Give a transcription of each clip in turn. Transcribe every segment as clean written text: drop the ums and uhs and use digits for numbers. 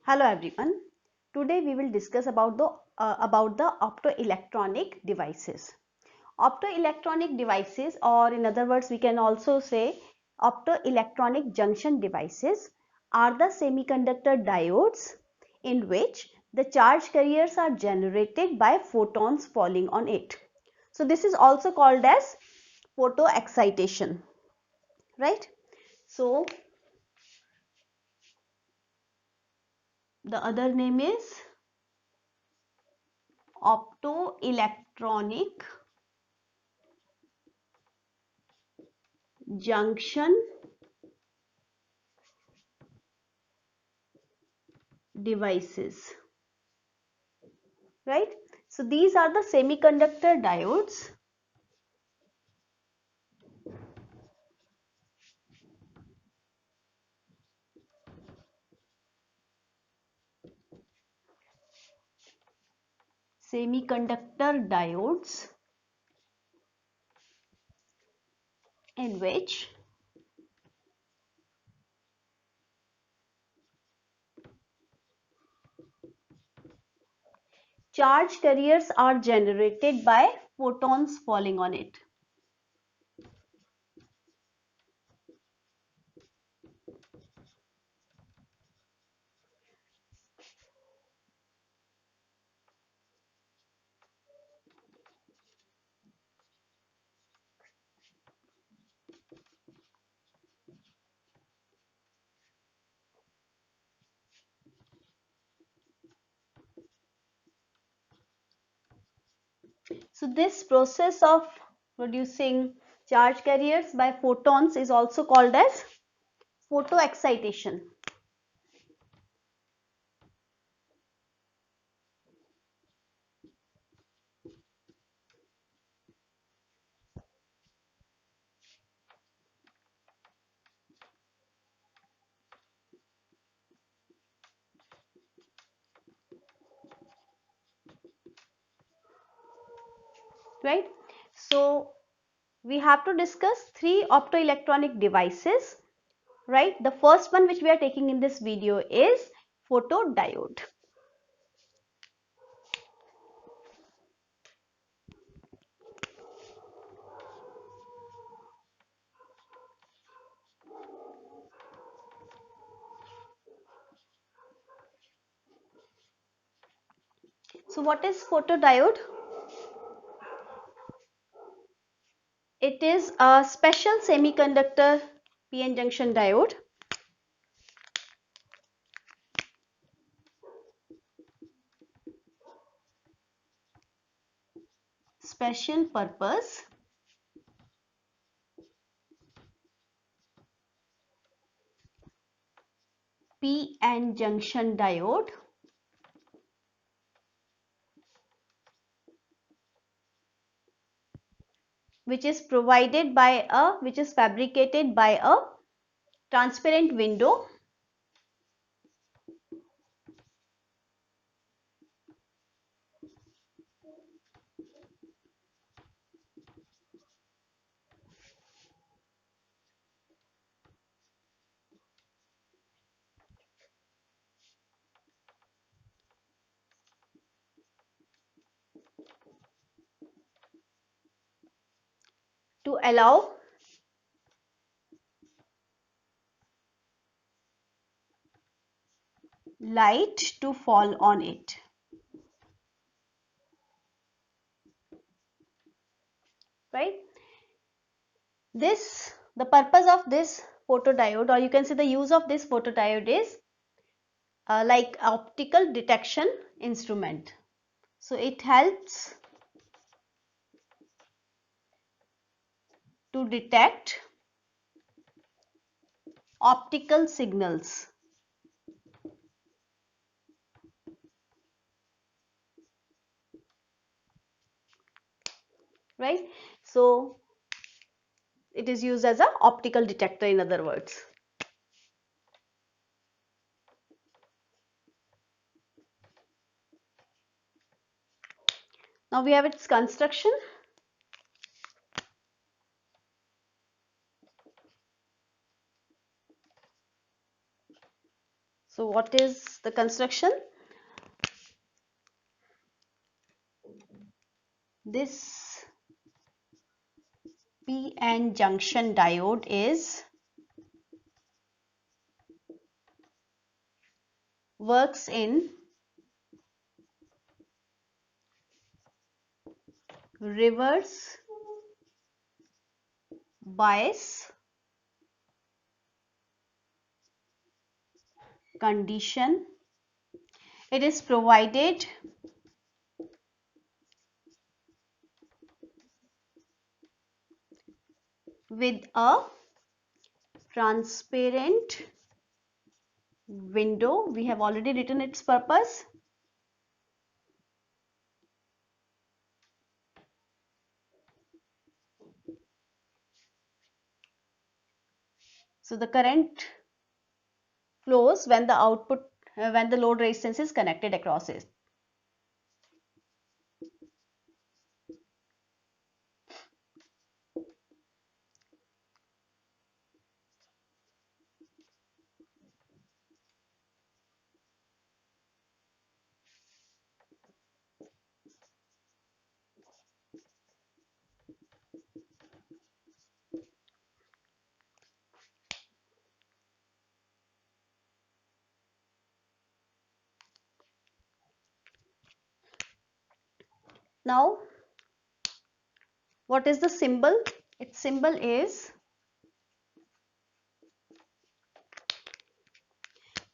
Hello everyone. Today we will discuss about the optoelectronic devices. Optoelectronic devices, or in other words we can also say optoelectronic junction devices, are the semiconductor diodes in which the charge carriers are generated by photons falling on it. So this is also called as photo excitation, right? So the other name is optoelectronic junction devices, right? So these are the semiconductor diodes in which charge carriers are generated by photons falling on it. So this process of producing charge carriers by photons is also called as photo excitation. Right? So we have to discuss three optoelectronic devices, right? The first one which we are taking in this video is photodiode. So what is photodiode? It is a special semiconductor PN junction diode special purpose PN junction diode which is fabricated by a transparent window to allow light to fall on it, right? The purpose of this photodiode, or you can say the use of this photodiode, is like optical detection instrument. So it helps to detect optical signals, right? So it is used as a optical detector, in other words. Now we have its construction. So what is the construction? This PN junction diode works in reverse bias condition. It is provided with a transparent window. We have already written its purpose. So the current flows when the load resistance is connected across it. Now, what is the symbol? Its symbol is,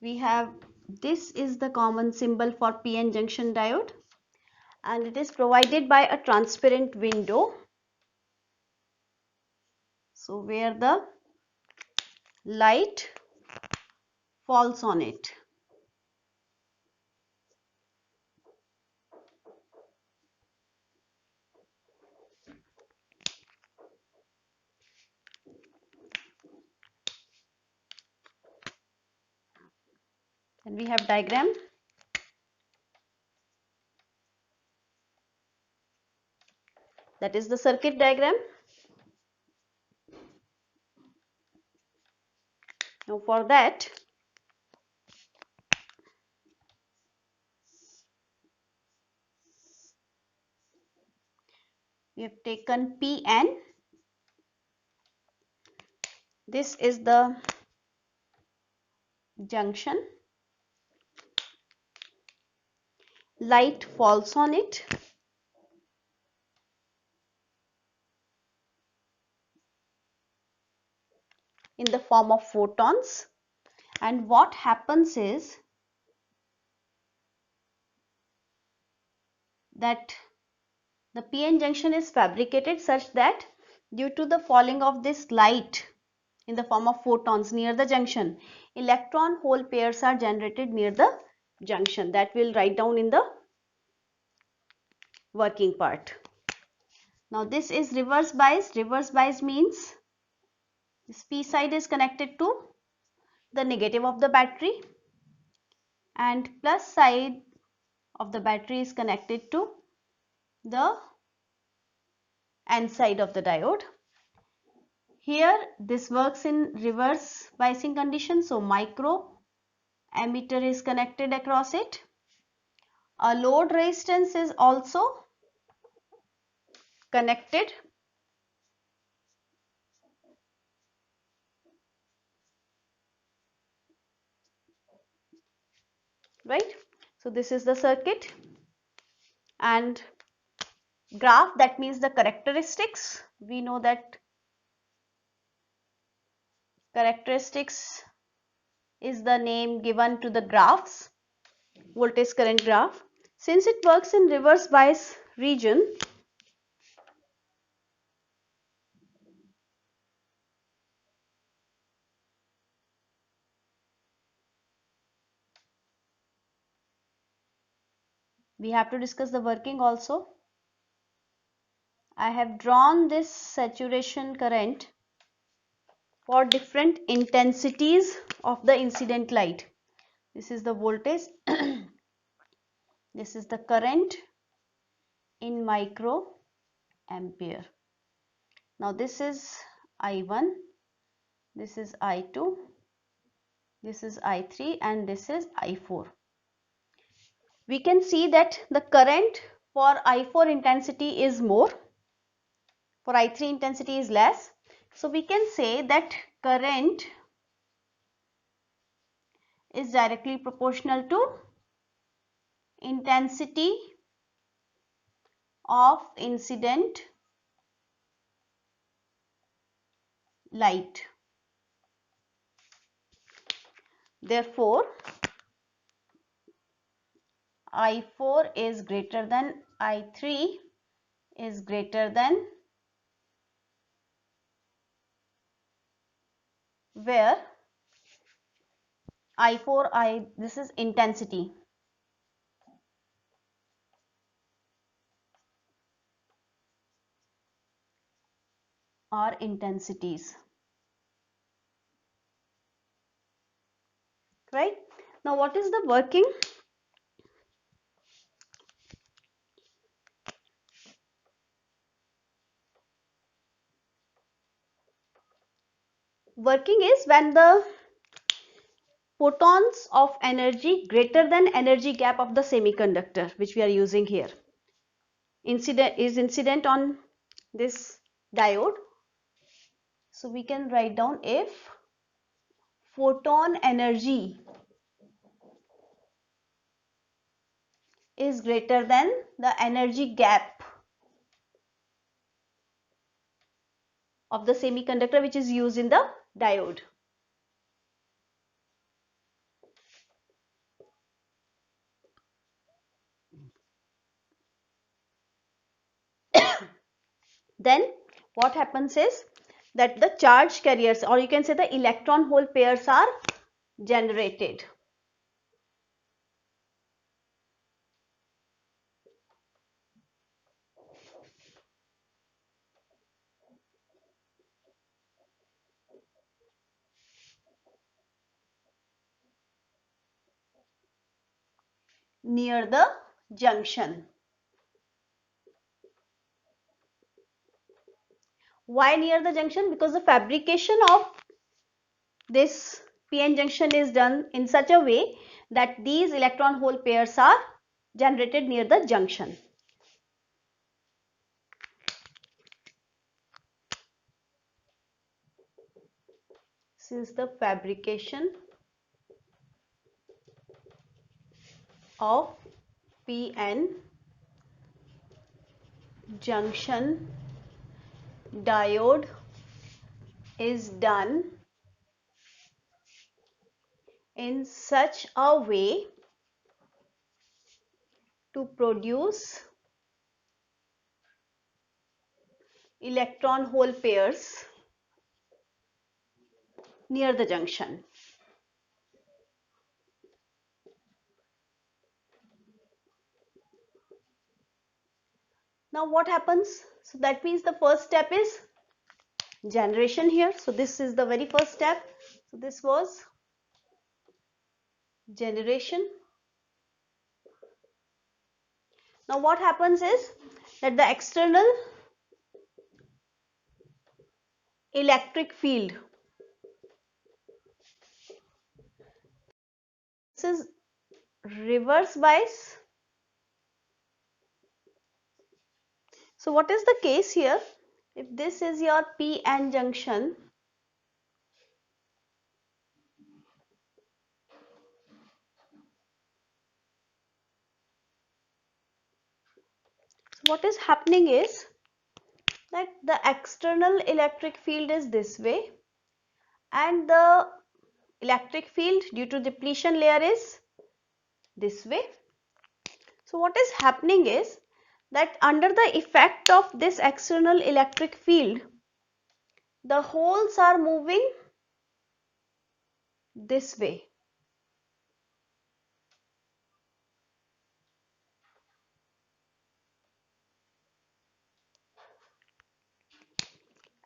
we have, this is the common symbol for PN junction diode, and it is provided by a transparent window. So where the light falls on it. Then we have diagram. That is the circuit diagram. Now for that, we have taken PN. This is the junction. Light falls on it. In the form of photons. And what happens is that the PN junction is fabricated such that due to the falling of this light in the form of photons near the junction, electron hole pairs are generated near the junction. That we'll write down in the working part. Now this is reverse bias. Reverse bias means this P side is connected to the negative of the battery and plus side of the battery is connected to the N side of the diode. Here this works in reverse biasing condition, so micro ammeter is connected across it. A load resistance is also connected. Right? So this is the circuit and graph, that means the characteristics. We know that characteristics is the name given to the graphs, voltage current graph. Since it works in reverse bias region, we have to discuss the working also. I have drawn this saturation current for different intensities of the incident light. This is the voltage, this is the current in micro ampere. Now this is I1, this is I2, This is I3 and this is I4. We can see that the current for I4 intensity is more, for I3 intensity is less. So we can say that current is directly proportional to intensity of incident light. Therefore, I4 is greater than I3 is greater than where I4, this is intensity. Are intensities, right? Now what is the working? Working is when the photons of energy greater than energy gap of the semiconductor which we are using here incident on this diode. So we can write down if photon energy is greater than the energy gap of the semiconductor which is used in the diode. Then what happens is that the charge carriers, or you can say the electron hole pairs, are generated. Near the junction. Why near the junction? Because the fabrication of this PN junction is done in such a way that these electron hole pairs are generated near the junction. This is the fabrication of PN junction diode is done in such a way to produce electron hole pairs near the junction. Now what happens? So that means the first step is generation here. So this is the very first step. So this was generation. Now what happens is that the external electric field, this is reverse bias. So what is the case here? If this is your PN junction, so what is happening is that the external electric field is this way and the electric field due to depletion layer is this way. So what is happening is that under the effect of this external electric field, the holes are moving this way.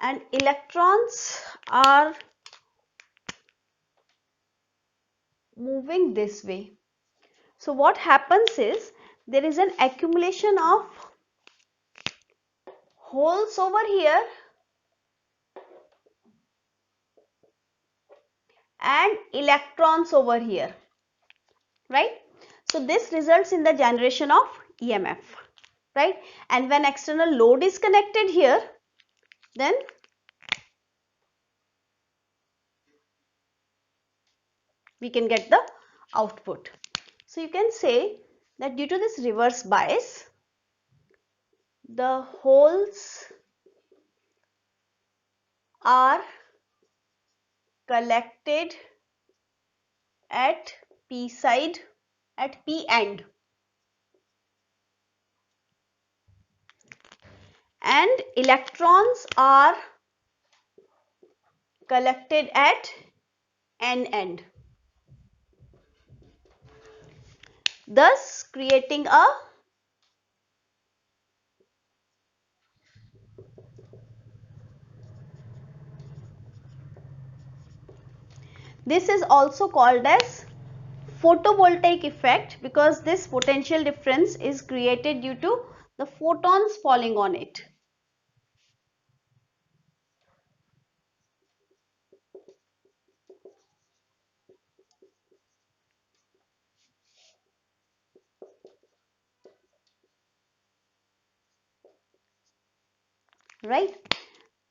And electrons are moving this way. So what happens is there is an accumulation of holes over here and electrons over here, right? So this results in the generation of EMF, right? And when external load is connected here, then we can get the output. So you can say that due to this reverse bias, the holes are collected at P side, at P end, and electrons are collected at N end, thus creating a this is also called as photovoltaic effect, because this potential difference is created due to the photons falling on it. Right?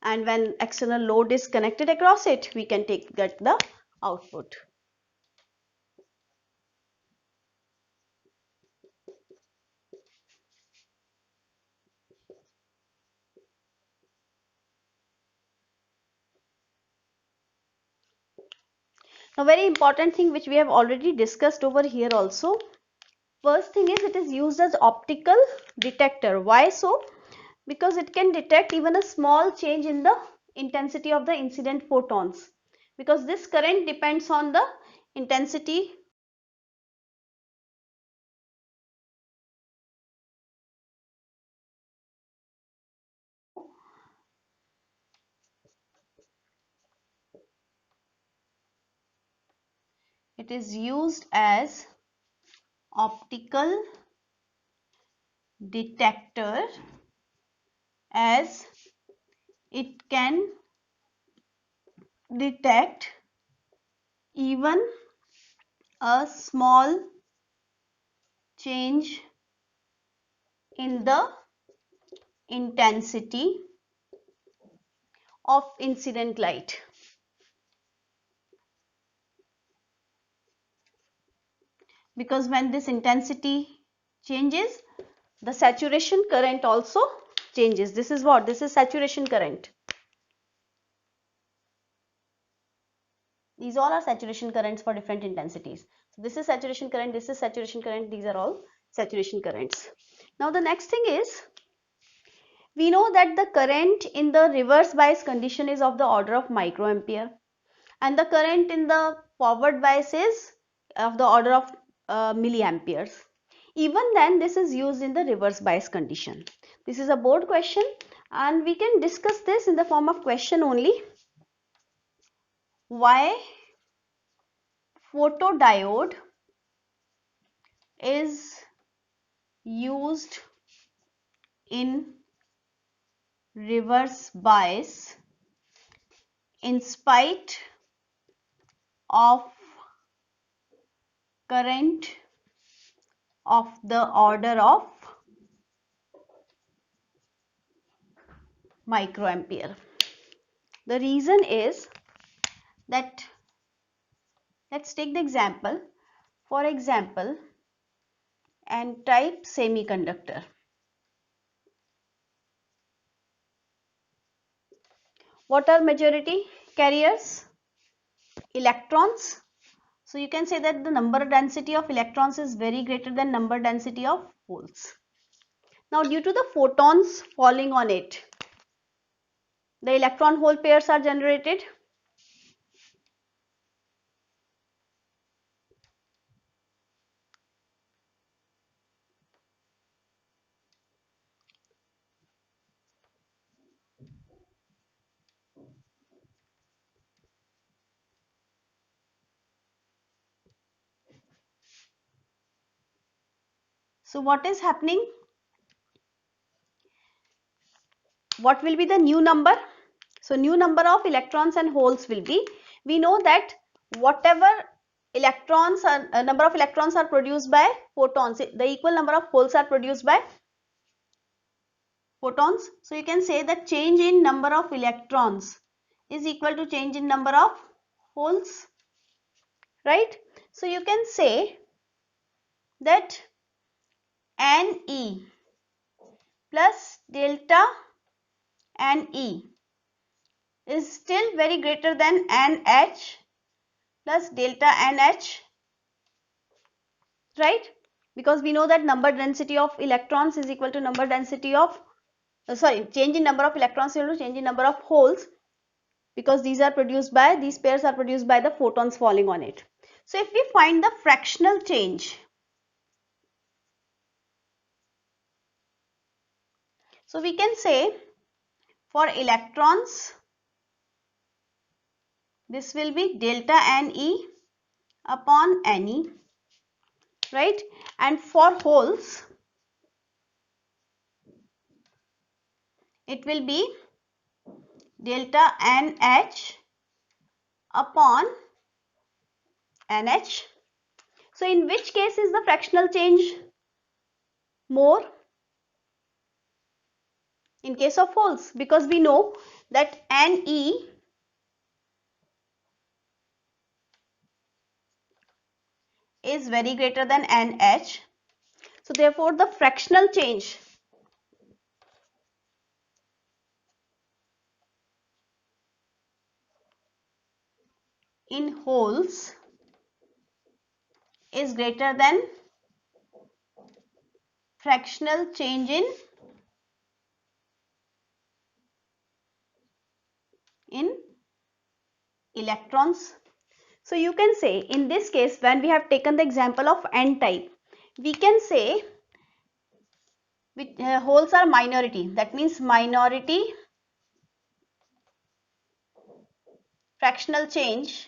And when external load is connected across it, we can get the output. Now, very important thing which we have already discussed over here also. First thing is, it is used as optical detector. Why so? Because it can detect even a small change in the intensity of the incident photons, because this current depends on the intensity it is used as optical detector, as it can detect even a small change in the intensity of incident light. Because when this intensity changes, the saturation current also changes. This is what? This is saturation current. These all are saturation currents for different intensities. So this is saturation current, this is saturation current, these are all saturation currents. Now the next thing is, we know that the current in the reverse bias condition is of the order of microampere, and the current in the forward bias is of the order of milliamperes. Even then, this is used in the reverse bias condition. This is a board question, and we can discuss this in the form of question only. Why photodiode is used in reverse bias in spite of current of the order of microampere. The reason is that, let's take the example. For example, n-type semiconductor. What are majority carriers? Electrons. So you can say that the number density of electrons is very greater than number density of holes. Now, due to the photons falling on it, the electron hole pairs are generated. So what is happening? What will be the new number? So new number of electrons and holes will be, we know that whatever electrons are number of electrons are produced by photons, the equal number of holes are produced by photons. So you can say that change in number of electrons is equal to change in number of holes, right? So you can say that Ne plus delta Ne is still very greater than NH plus delta NH, right? Because we know that number density of electrons is equal to number density of change in number of electrons is equal to change in number of holes, because these pairs are produced by the photons falling on it. So if we find the fractional change, so we can say for electrons this will be delta Ne upon Ne, right? And for holes it will be delta NH upon NH. So in which case is the fractional change more? In case of holes, because we know that Ne is very greater than NH. So therefore the fractional change in holes is greater than fractional change in electrons. So you can say in this case, when we have taken the example of N type, we can say holes are minority. That means minority fractional change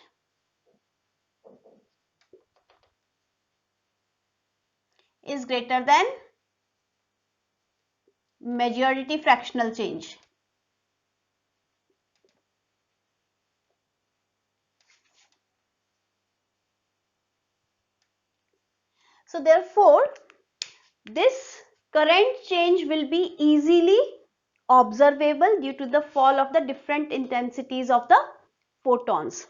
is greater than majority fractional change. So therefore this current change will be easily observable due to the fall of the different intensities of the photons.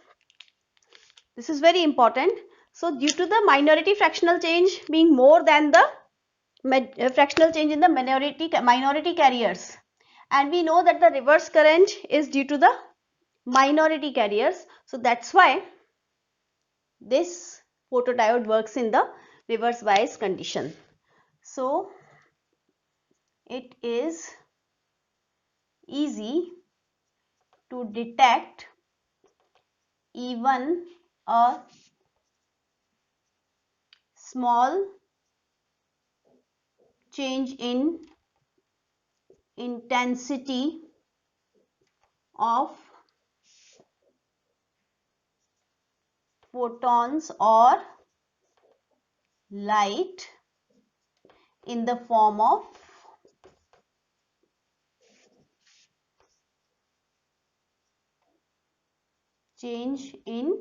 This is very important. So due to the minority fractional change being more than the fractional change in the minority carriers, and we know that the reverse current is due to the minority carriers, so that's why this photodiode works in the reverse bias condition. So it is easy to detect even a small change in intensity of photons or light in the form of change in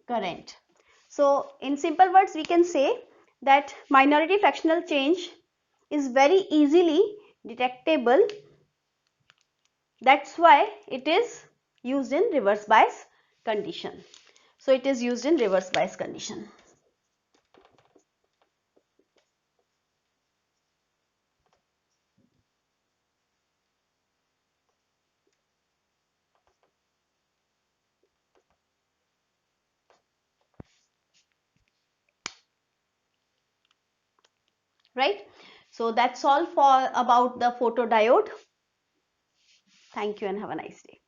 current. So in simple words we can say that minority fractional change is very easily detectable. That's why it is used in reverse bias condition. So it is used in reverse bias condition. Right? So that's all for about the photodiode. Thank you and have a nice day.